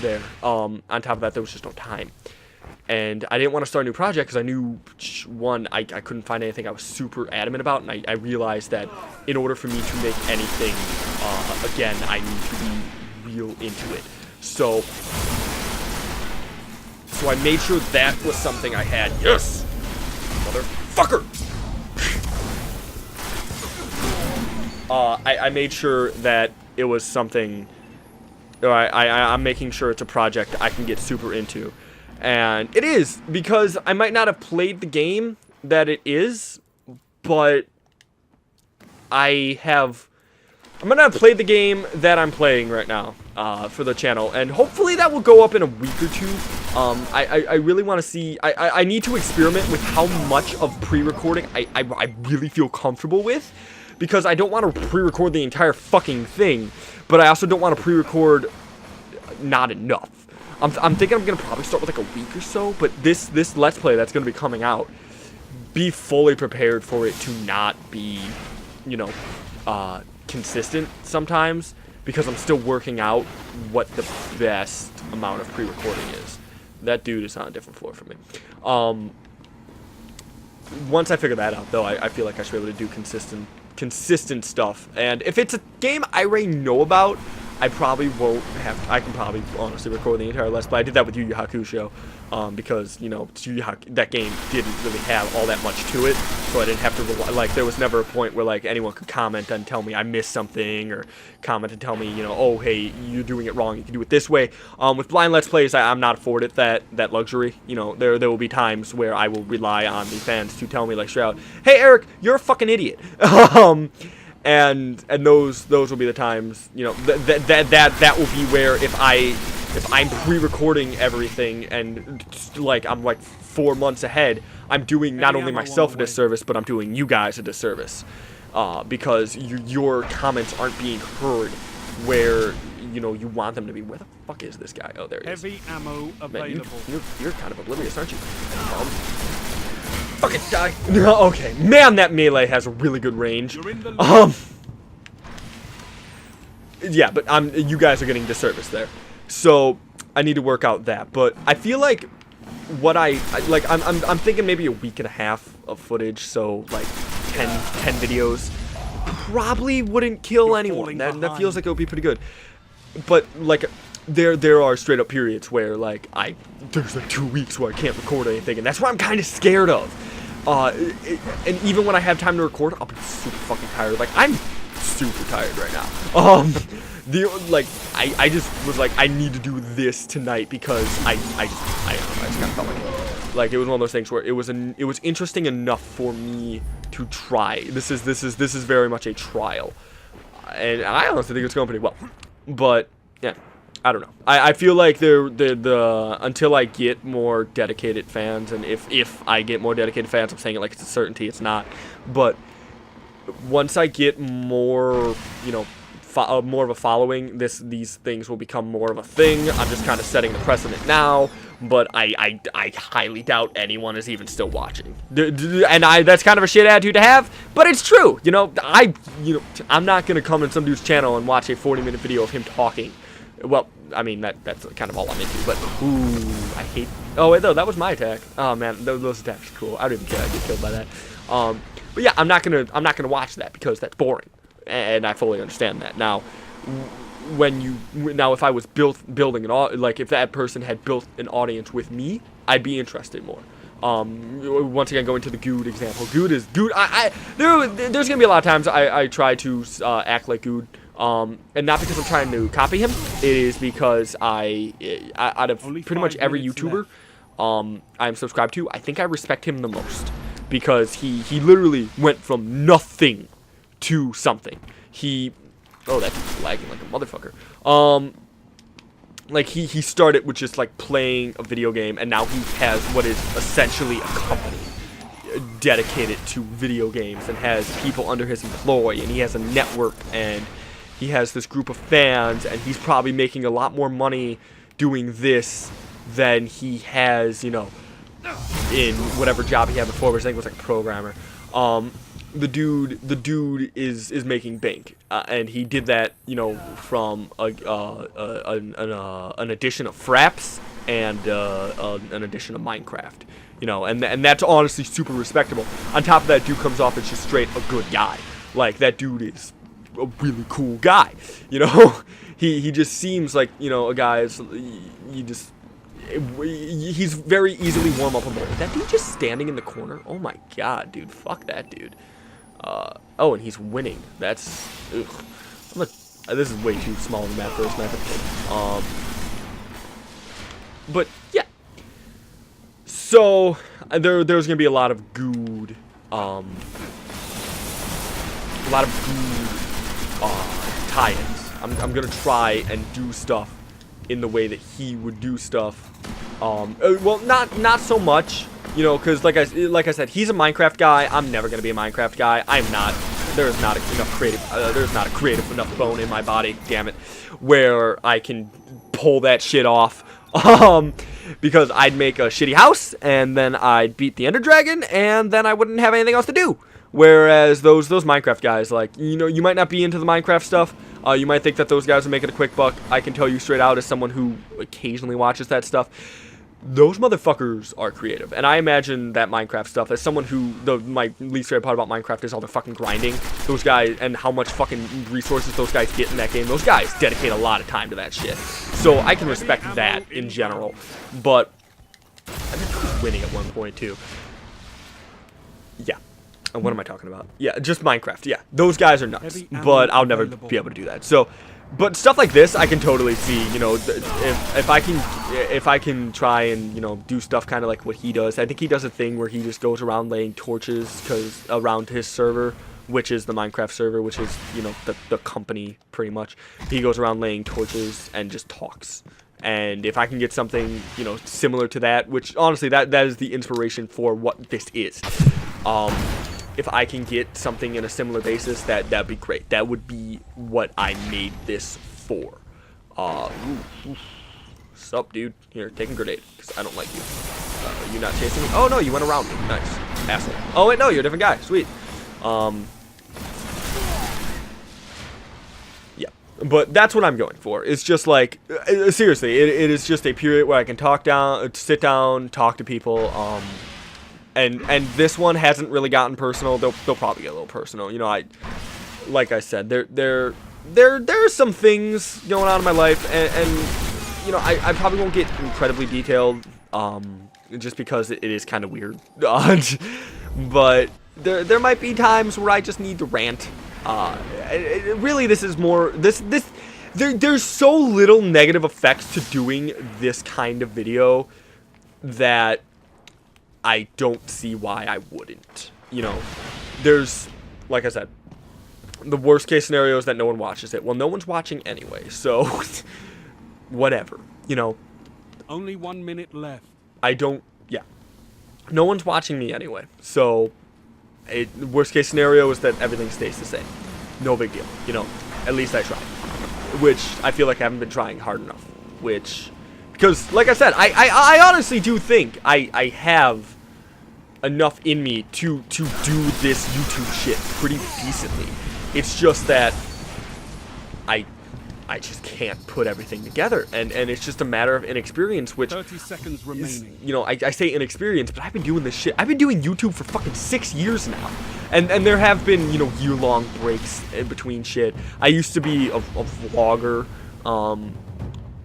S1: there. On top of that, there was just no time. And I didn't want to start a new project because I knew, one, I couldn't find anything I was super adamant about, and I realized that in order for me to make anything, again, I need to be real into it. So I made sure that was something I had. Yes! Motherfucker! I made sure that it was something, I'm making sure it's a project I can get super into. And it is, because I might not have played the game that it is, but I might not have played the game that I'm playing right now for the channel, and hopefully that will go up in a week or two. I really want to see, I need to experiment with how much of pre-recording I really feel comfortable with, because I don't want to pre-record the entire fucking thing, but I also don't want to pre-record not enough. I'm thinking I'm going to probably start with like a week or so, but this Let's Play that's going to be coming out, be fully prepared for it to not be, you know, consistent sometimes, because I'm still working out what the best amount of pre-recording is. That dude is on a different floor from me. Once I figure that out, though, I feel like I should be able to do consistent stuff. And if it's a game I already know about, I probably won't have. I can probably honestly record the entire Let's Play. I did that with Yu Yu Hakusho, because you know that game didn't really have all that much to it, so I didn't have to rely. Like there was never a point where like anyone could comment and tell me I missed something, or comment and tell me, you know, oh hey, you're doing it wrong. You can do it this way. With blind Let's Plays, I'm not afforded that luxury. You know, there will be times where I will rely on the fans to tell me like straight out, hey Eric, you're a fucking idiot. And those will be the times, you know, that will be where if I'm pre-recording everything and like I'm like 4 months ahead, I'm doing not only myself a disservice, but I'm doing you guys a disservice, because your comments aren't being heard where you know you want them to be. Where the fuck is this guy? Oh, there he is.
S2: Heavy ammo available.
S1: Man, you're kind of oblivious, aren't you? Fucking die. Okay, man, that melee has a really good range. Yeah, but you guys are getting disservice there, so I need to work out that. But I feel like what I'm thinking maybe a week and a half of footage, so like 10 videos probably wouldn't kill anyone. That feels like it would be pretty good. But like there are straight up periods where like there's like 2 weeks where I can't record anything, and that's what I'm kind of scared of. And even when I have time to record, I'll be super fucking tired. Like I'm super tired right now. I just was like, I need to do this tonight because I just kind of felt like it was one of those things where it was interesting enough for me to try. This is very much a trial, and I honestly think it's going pretty well. But yeah, I don't know. I feel like until I get more dedicated fans, and if I get more dedicated fans, I'm saying it like it's a certainty. It's not, but once I get more, you know, more of a following, these things will become more of a thing. I'm just kind of setting the precedent now, but I highly doubt anyone is even still watching. And that's kind of a shit attitude to have, but it's true. You know, I'm not gonna come on some dude's channel and watch a 40-minute video of him talking. Well, I mean that's kind of all I'm into. But ooh, I hate. Oh wait, though, that was my attack. Oh man, those attacks are cool. I don't even care. I get killed by that. But yeah, I'm not gonna watch that because that's boring, and I fully understand that. Now, if I was building like if that person had built an audience with me, I'd be interested more. Once again, going to the Good example, Good. There's gonna be a lot of times I try to act like Good. And not because I'm trying to copy him. It is because out of pretty much every YouTuber I'm subscribed to, I think I respect him the most. Because he literally went from nothing to something. Oh, that's lagging like a motherfucker. Like he started with just like playing a video game, and now he has what is essentially a company dedicated to video games, and has people under his employ, and he has a network, and he has this group of fans, and he's probably making a lot more money doing this than he has, you know, in whatever job he had before, which I think was like a programmer. The dude is making bank, and he did that, you know, from an edition of Fraps and an edition of Minecraft, you know, and that's honestly super respectable. On top of that, dude comes off as just straight a good guy. Like that dude is a really cool guy, you know. he just seems like, you know, a guy he's very easily warm-upable. That dude just standing in the corner, oh my god, dude, fuck that dude. Oh, and he's winning. That's ugh. This is way too small of a map for a sniper. But yeah, so there's gonna be a lot of good tie-ins. I'm gonna try and do stuff in the way that he would do stuff. Well, not so much, you know, because like I said, he's a Minecraft guy. I'm never gonna be a Minecraft guy. I'm not. There's not enough creative. There's not a creative enough bone in my body. Damn it, where I can pull that shit off. Because I'd make a shitty house, and then I'd beat the Ender Dragon, and then I wouldn't have anything else to do. Whereas those Minecraft guys, like, you know, you might not be into the Minecraft stuff. You might think that those guys are making a quick buck. I can tell you straight out, as someone who occasionally watches that stuff, those motherfuckers are creative. And I imagine that Minecraft stuff, as someone who, my least favorite part about Minecraft is all the fucking grinding. Those guys, and how much fucking resources those guys get in that game. Those guys dedicate a lot of time to that shit. So I can respect that in general. But I think I was winning at one point too. Yeah. And what am I talking about? Yeah, just Minecraft. Yeah, those guys are nuts. But I'll never be able to do that. So, but stuff like this, I can totally see. You know, if I can try and, you know, do stuff kind of like what he does. I think he does a thing where he just goes around laying torches around his server, which is the Minecraft server, which is, you know, the company pretty much. He goes around laying torches and just talks. And if I can get something, you know, similar to that, which honestly that is the inspiration for what this is. If I can get something in a similar basis, that'd be great. That would be what I made this for. Sup, dude? Here, take a grenade, because I don't like you. Are you not chasing me? Oh, no, you went around me. Nice. Asshole. Oh, wait, no, you're a different guy. Sweet. Yeah. But that's what I'm going for. It's just like, seriously, it is just a period where I can sit down, talk to people, And this one hasn't really gotten personal. They'll probably get a little personal. You know, like I said, there are some things going on in my life, and you know, I probably won't get incredibly detailed, just because it is kind of weird. But there might be times where I just need to rant. Really, this is more there's so little negative effects to doing this kind of video that I don't see why I wouldn't. You know, there's, like I said, the worst case scenario is that no one watches it. Well, no one's watching anyway, so whatever, you know.
S2: Only 1 minute left.
S1: Yeah. No one's watching me anyway, so worst case scenario is that everything stays the same. No big deal, you know. At least I tried. Which I feel like I haven't been trying hard enough, because, like I said, I honestly do think I have enough in me to do this YouTube shit pretty decently. It's just that I just can't put everything together, and it's just a matter of inexperience, which
S2: 30 seconds remaining.
S1: Is, you know, I say inexperience, but I've been doing this shit. I've been doing YouTube for fucking 6 years now, and there have been, you know, year-long breaks in between shit. I used to be a vlogger,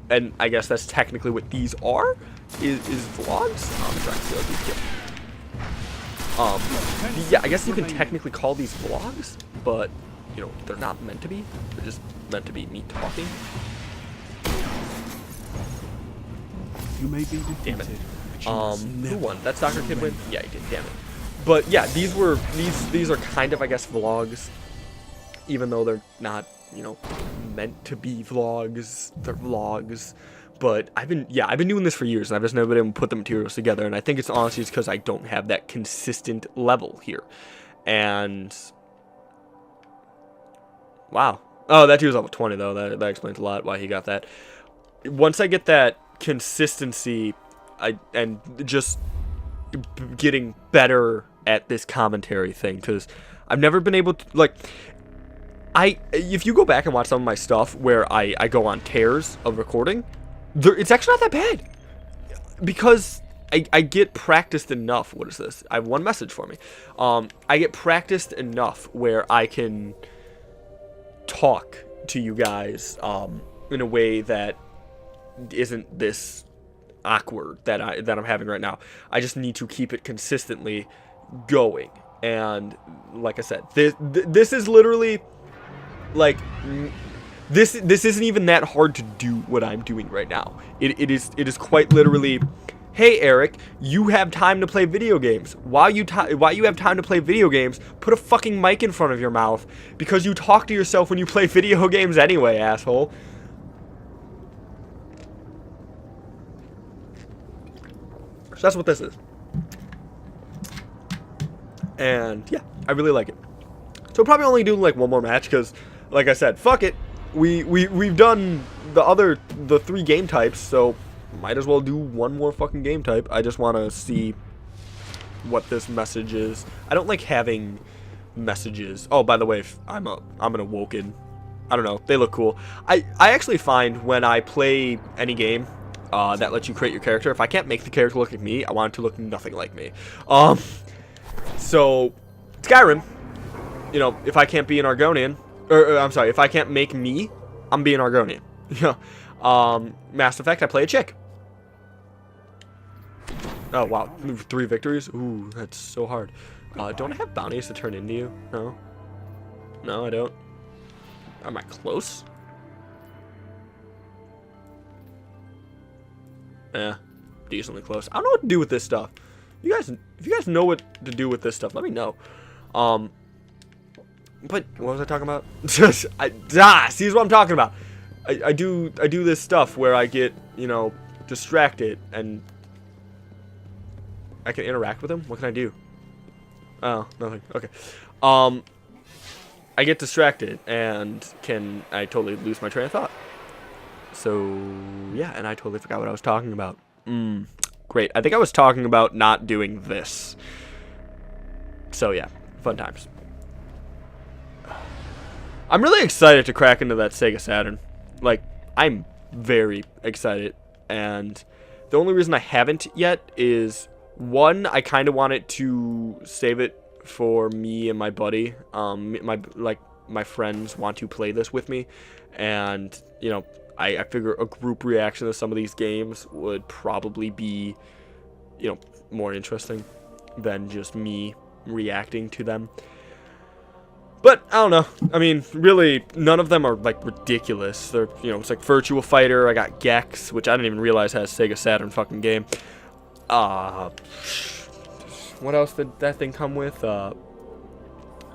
S1: and I guess that's technically what these are, is vlogs. I'm trying to see how these get. Yeah, I guess you can technically call these vlogs, but, you know, they're not meant to be. They're just meant to be me talking.
S2: You may be defeated.
S1: Damn it. Who won? That soccer kid win? Yeah, he did. Damn it. But yeah, these are kind of, I guess, vlogs, even though they're not, you know, meant to be vlogs. They're vlogs. But I've been doing this for years, and I've just never been able to put the materials together, and I think it's honestly just because I don't have that consistent level here. And wow. Oh, that dude was level 20 though. That explains a lot why he got that. Once I get that consistency, and just getting better at this commentary thing, because I've never been able to, like, if you go back and watch some of my stuff where I go on tears of recording, it's actually not that bad, because I get practiced enough. What is this? I have one message for me. I get practiced enough where I can talk to you guys in a way that isn't this awkward that I'm having right now. I just need to keep it consistently going. And like I said, this is literally like this isn't even that hard to do what I'm doing right now. It is quite literally, hey Eric, you have time to play video games. While you have time to play video games, put a fucking mic in front of your mouth, because you talk to yourself when you play video games anyway, asshole. So that's what this is. And yeah, I really like it. So probably only do like one more match, because like I said, fuck it. We've done the 3 game types, so might as well do one more fucking game type. I just want to see what this message is. I don't like having messages. Oh, by the way, I'm an awoken. I don't know. They look cool. I actually find when I play any game, that lets you create your character. If I can't make the character look like me, I want it to look nothing like me. So Skyrim, you know, if I can't be an Argonian, or I'm sorry, if I can't make me, I'm being Argonian. Mass Effect, I play a chick. Oh wow, 3 victories. Ooh, that's so hard. Don't I have bounties to turn into you? No. No, I don't. Am I close? Yeah, decently close. I don't know what to do with this stuff. If you guys know what to do with this stuff, let me know. But what was I talking about? See what I'm talking about. I do this stuff where I get, you know, distracted and I can interact with him. What can I do? Oh, nothing. Okay. I get distracted and I totally lose my train of thought. So yeah, and I totally forgot what I was talking about. Great. I think I was talking about not doing this. So yeah, fun times. I'm really excited to crack into that Sega Saturn. Like, I'm very excited, and the only reason I haven't yet is, one, I kind of wanted to save it for me and my buddy. My friends want to play this with me, and you know, I figure a group reaction to some of these games would probably be, you know, more interesting than just me reacting to them. But I don't know. I mean, really, none of them are like ridiculous. They're, you know, it's like Virtua Fighter. I got Gex, which I didn't even realize has Sega Saturn fucking game. What else did that thing come with?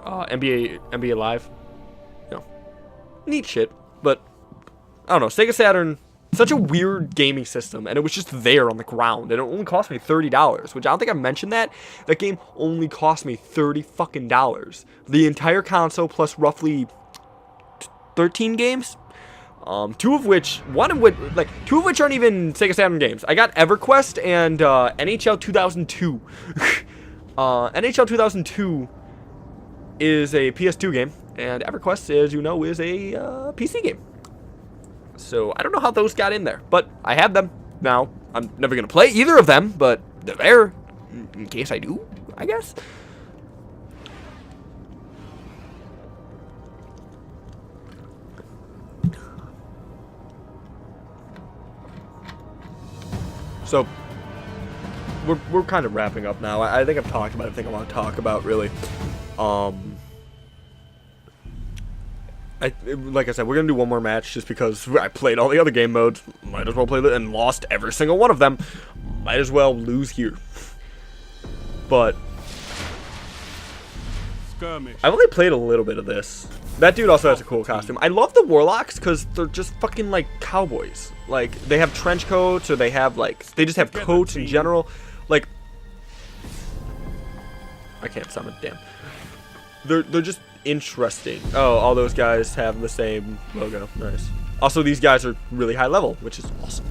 S1: NBA Live. You know, neat shit. But I don't know. Sega Saturn, such a weird gaming system, and it was just there on the ground, and it only cost me $30, which I don't think I mentioned that. That game only cost me $30 fucking dollars. The entire console plus roughly 13 games. Two of which aren't even Sega Saturn games. I got EverQuest and NHL 2002. NHL 2002 is a PS2 game, and EverQuest, as you know, is a PC game. So I don't know how those got in there, but I have them now. I'm never gonna play either of them, but they're there in case I do, I guess. So we're kind of wrapping up now. I think I've talked about everything I want to talk about, really. Like I said, we're gonna do one more match just because I played all the other game modes. Might as well play it and lost every single one of them. Might as well lose here. But
S2: Skirmish.
S1: I've only played a little bit of this. That dude also has a cool costume. I love the Warlocks because they're just fucking like cowboys. Like, they have trench coats, or they just have coats in general. Like, I can't summon. Damn. They're just interesting. Oh, all those guys have the same logo. Nice. Also, these guys are really high level, which is awesome.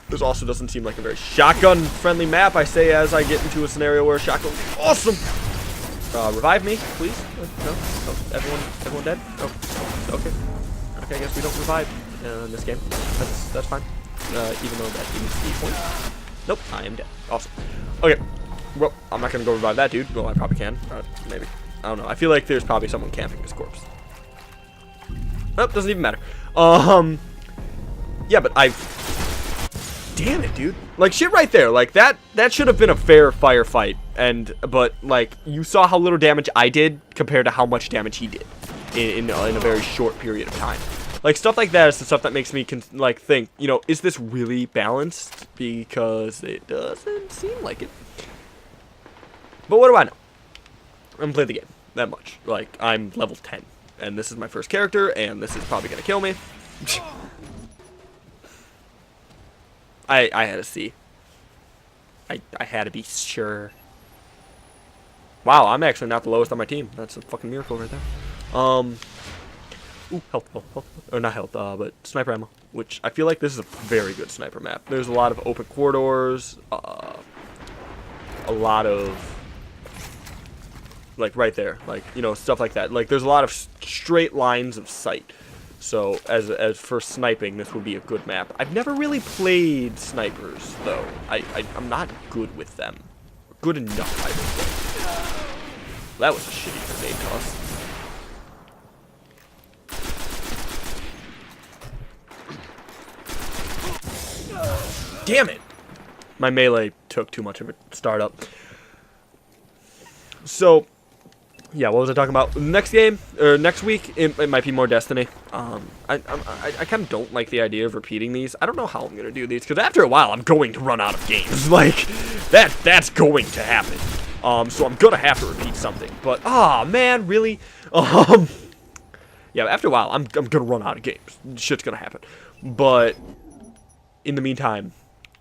S1: This also doesn't seem like a very shotgun-friendly map, I say, as I get into a scenario where shotgun is awesome. Revive me, please. No? Oh, everyone dead? Oh, okay. Okay, I guess we don't revive in this game. That's fine. Even though that is the point. Nope, I am dead. Awesome. Okay. Well, I'm not gonna go revive that dude. Well, I probably can. Maybe. I don't know. I feel like there's probably someone camping his corpse. Nope, doesn't even matter. Yeah, but damn it, dude. Like, shit right there. Like, that should have been a fair firefight. But, like, you saw how little damage I did compared to how much damage he did in a very short period of time. Like, stuff like that is the stuff that makes me, think, you know, is this really balanced? Because it doesn't seem like it. But what do I know? I haven't played the game that much. Like, I'm level 10. And this is my first character, and this is probably going to kill me. I had to see. I had to be sure. Wow, I'm actually not the lowest on my team. That's a fucking miracle right there. Ooh, health. Or not health, but sniper ammo. Which, I feel like this is a very good sniper map. There's a lot of open corridors. A lot of... like, right there. Like, you know, stuff like that. Like, there's a lot of straight lines of sight. So as for sniping, this would be a good map. I've never really played snipers though. I'm not good with them. Good enough, I would say. That was a shitty grenade toss. Damn it! My melee took too much of a startup. So, yeah, what was I talking about? Next game, or next week, it might be more Destiny. I kind of don't like the idea of repeating these. I don't know how I'm going to do these, because after a while, I'm going to run out of games. Like, that's going to happen. So I'm going to have to repeat something. But, man, really? Yeah, after a while, I'm going to run out of games. Shit's going to happen. But, in the meantime,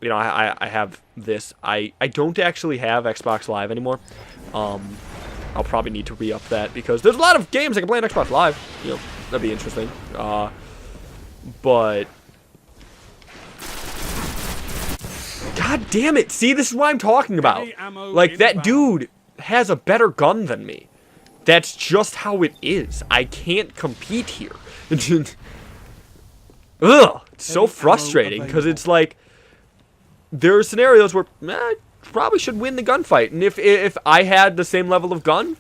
S1: you know, I have this. I don't actually have Xbox Live anymore. I'll probably need to re-up that because there's a lot of games I can play on Xbox Live. You know, that'd be interesting. But God damn it! See, this is what I'm talking about. Like, that dude has a better gun than me. That's just how it is. I can't compete here. Ugh, it's so frustrating because it's like there are scenarios where I probably should win the gunfight, and if I had the same level of gun,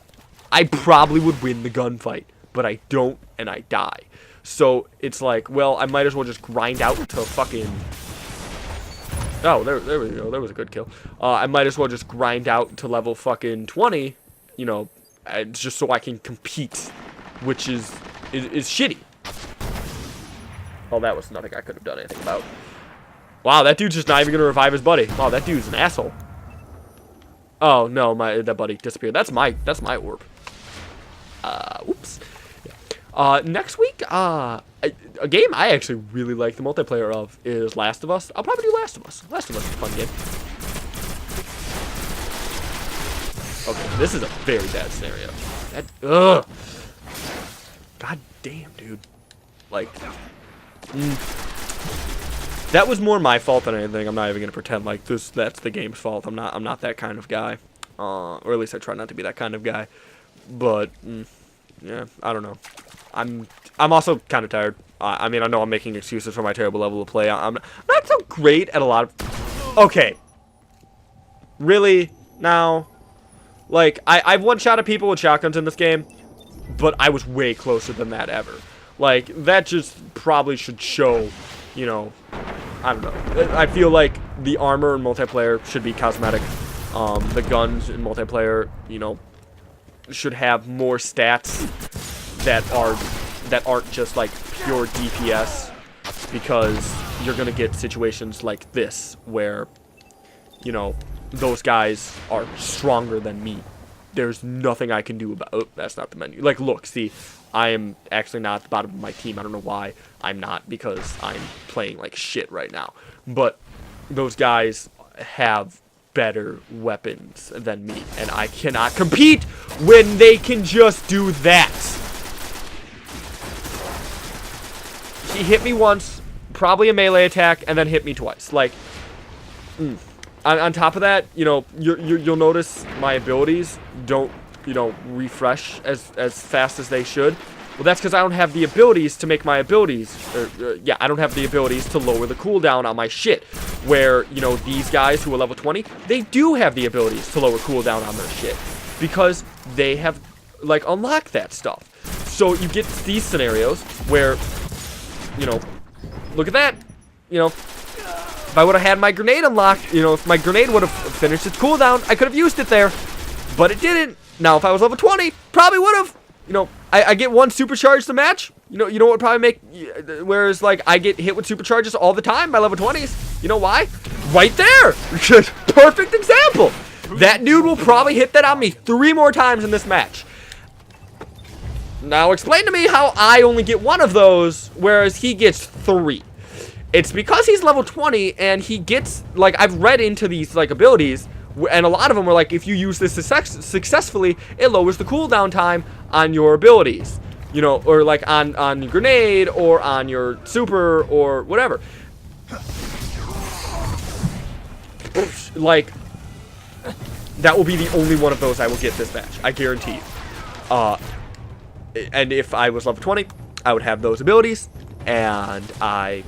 S1: I probably would win the gunfight, but I don't, and I die. So it's like, well, I might as well just grind out to fucking. Oh, there we go. There was a good kill. I might as well just grind out to level fucking 20, you know, just so I can compete, which is shitty. Oh, that was nothing I could have done anything about. Wow, that dude's just not even gonna revive his buddy. Oh, that dude's an asshole. Oh no, that buddy disappeared. That's my orb. Oops. Yeah. Next week, a game I actually really like the multiplayer of is Last of Us. I'll probably do Last of Us. Last of Us is a fun game. Okay, this is a very bad scenario. Ugh. God damn, dude. Like. That was more my fault than anything. I'm not even gonna pretend like that's the game's fault. I'm not that kind of guy. Or at least I try not to be that kind of guy. But yeah, I don't know. I'm also kind of tired. I mean, I know I'm making excuses for my terrible level of play. I'm not so great at a lot of. Okay. Really? Now? Like, I've one-shot at people with shotguns in this game, but I was way closer than that ever. Like, that just probably should show, you know, I don't know. I feel like the armor in multiplayer should be cosmetic. The guns in multiplayer, you know, should have more stats that aren't just like pure DPS, because you're gonna get situations like this where, you know, those guys are stronger than me. There's nothing I can do about. Oh, that's not the menu. Like, look, see. I am actually not at the bottom of my team. I don't know why I'm not, because I'm playing like shit right now. But those guys have better weapons than me, and I cannot compete when they can just do that. He hit me once, probably a melee attack, and then hit me twice. Like, on top of that, you know, you'll notice my abilities don't, you know, refresh as fast as they should. Well, that's because I don't have the abilities to make my abilities, yeah, I don't have the abilities to lower the cooldown on my shit, where, you know, these guys who are level 20, they do have the abilities to lower cooldown on their shit, because they have, like, unlocked that stuff. So you get these scenarios where, you know, look at that, you know, if I would have had my grenade unlocked, you know, if my grenade would have finished its cooldown, I could have used it there, but it didn't. Now, if I was level 20, probably would have. You know, I get one supercharge to match. You know what would probably make, whereas, like, I get hit with supercharges all the time by level 20s. You know why? Right there. Perfect example. That dude will probably hit that on me 3 more times in this match. Now, explain to me how I only get 1 of those, whereas he gets 3. It's because he's level 20, and he gets, like, I've read into these, like, abilities, and a lot of them are like, if you use this successfully, it lowers the cooldown time on your abilities. You know, or like on your grenade, or on your super, or whatever. Like, that will be the only one of those I will get this match. I guarantee you. And if I was level 20, I would have those abilities, and I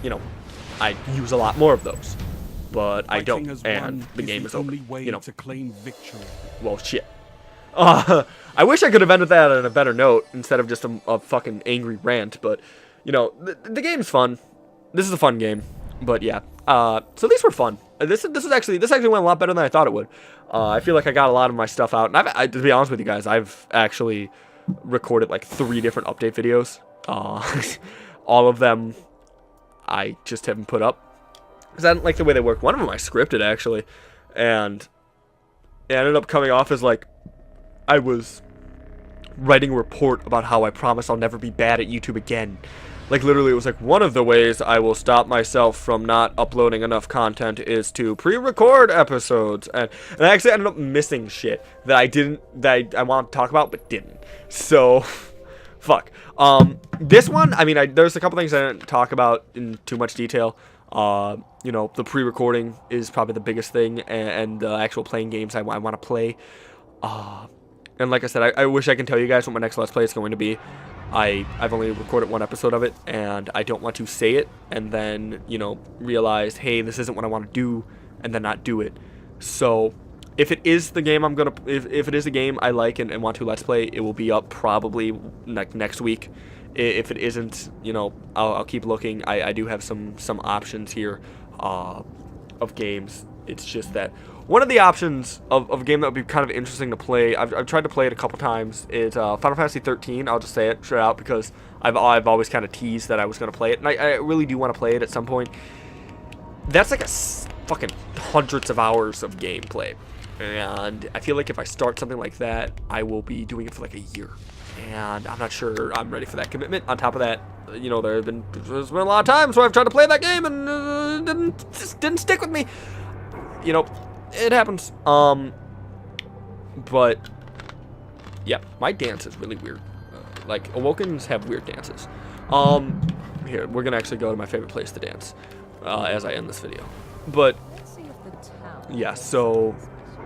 S1: use a lot more of those. But I don't, and the game is over.
S2: To claim victory.
S1: Well, shit. I wish I could have ended that on a better note instead of just a fucking angry rant, but, the game's fun. This is a fun game, but yeah. So these were fun. This actually went a lot better than I thought it would. I feel like I got a lot of my stuff out, and to be honest with you guys, I've actually recorded like 3 different update videos. All of them I just haven't put up because I didn't like the way they work. One of them I scripted actually, and it ended up coming off as like I was writing a report about how I promise I'll never be bad at YouTube again. Like, literally, it was like, one of the ways I will stop myself from not uploading enough content is to pre-record episodes. And I actually ended up missing shit that I wanted to talk about, but didn't. So, fuck. This one, I mean, there's a couple things I didn't talk about in too much detail. The pre-recording is probably the biggest thing, and the actual playing games I want to play. And like I said, I wish I can tell you guys what my next Let's Play is going to be. I've only recorded 1 episode of it, and I don't want to say it and then, realize, hey, this isn't what I want to do, and then not do it. So, if it is the game if it is a game I like and want to Let's Play, it will be up probably next week. If it isn't, I'll keep looking. I do have some options here of games. It's just that one of the options of a game that would be kind of interesting to play, I've tried to play it a couple times, is Final Fantasy 13. I'll just say it straight out because I've always kind of teased that I was going to play it, and I really do want to play it at some point. That's like fucking hundreds of hours of gameplay, and I feel like if I start something like that, I will be doing it for like a year, and I'm not sure I'm ready for that commitment. On top of that, there's been a lot of times where I've tried to play that game and it didn't stick with me. It happens. But yeah, my dance is really weird. Like, Awokens have weird dances. Here, we're gonna actually go to my favorite place to dance as I end this video. But yeah, so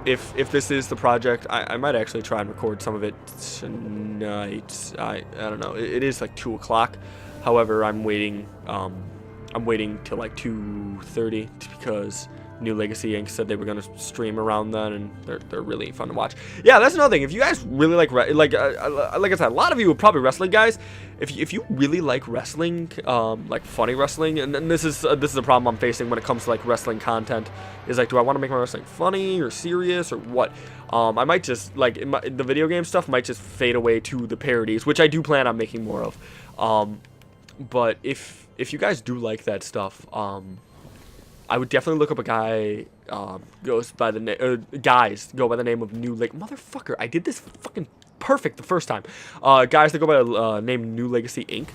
S1: if this is the project, I might actually try and record some of it tonight. I don't know. It is like 2 o'clock. However, I'm waiting till like 2:30 because New Legacy Inc. said they were going to stream around then, and they're really fun to watch. Yeah, that's another thing. If you guys really like I said, a lot of you are probably wrestling guys. If you really like wrestling, like funny wrestling, and this is a problem I'm facing when it comes to like wrestling content, is like, do I want to make my wrestling funny or serious or what? I might just the video game stuff might just fade away to the parodies, which I do plan on making more of. But if you guys do like that stuff, I would definitely look up a guy guys go by the name of New Legacy. Motherfucker, I did this fucking perfect the first time. Guys that go by the name New Legacy Inc.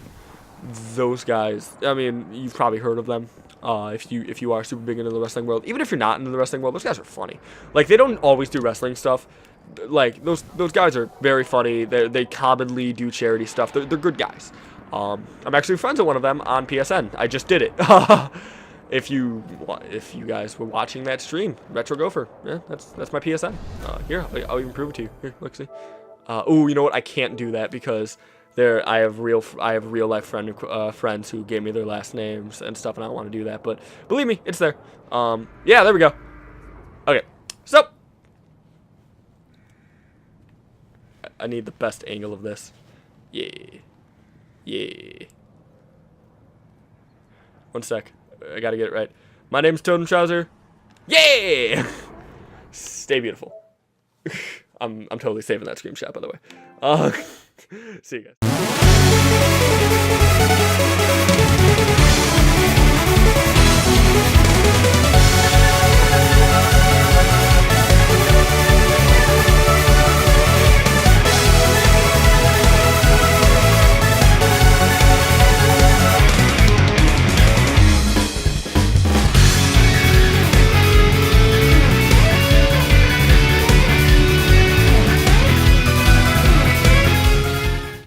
S1: Those guys, I mean, you've probably heard of them. If you are super big into the wrestling world, even if you're not into the wrestling world, those guys are funny. Like, they don't always do wrestling stuff. Like, those guys are very funny. They commonly do charity stuff. They're good guys. I'm actually friends with one of them on PSN. I just did it. If you guys were watching that stream, Retro Gopher, yeah, that's my PSN. Here, I'll even prove it to you. Here, look, see. Oh, you know what? I can't do that because I have real life friends who gave me their last names and stuff, and I don't want to do that. But believe me, it's there. Yeah, there we go. Okay, so I need the best angle of this. Yeah. One sec. I gotta get it right. My name's Totem Trouser. Yeah! Stay beautiful. I'm totally saving that screenshot, by the way. See you guys.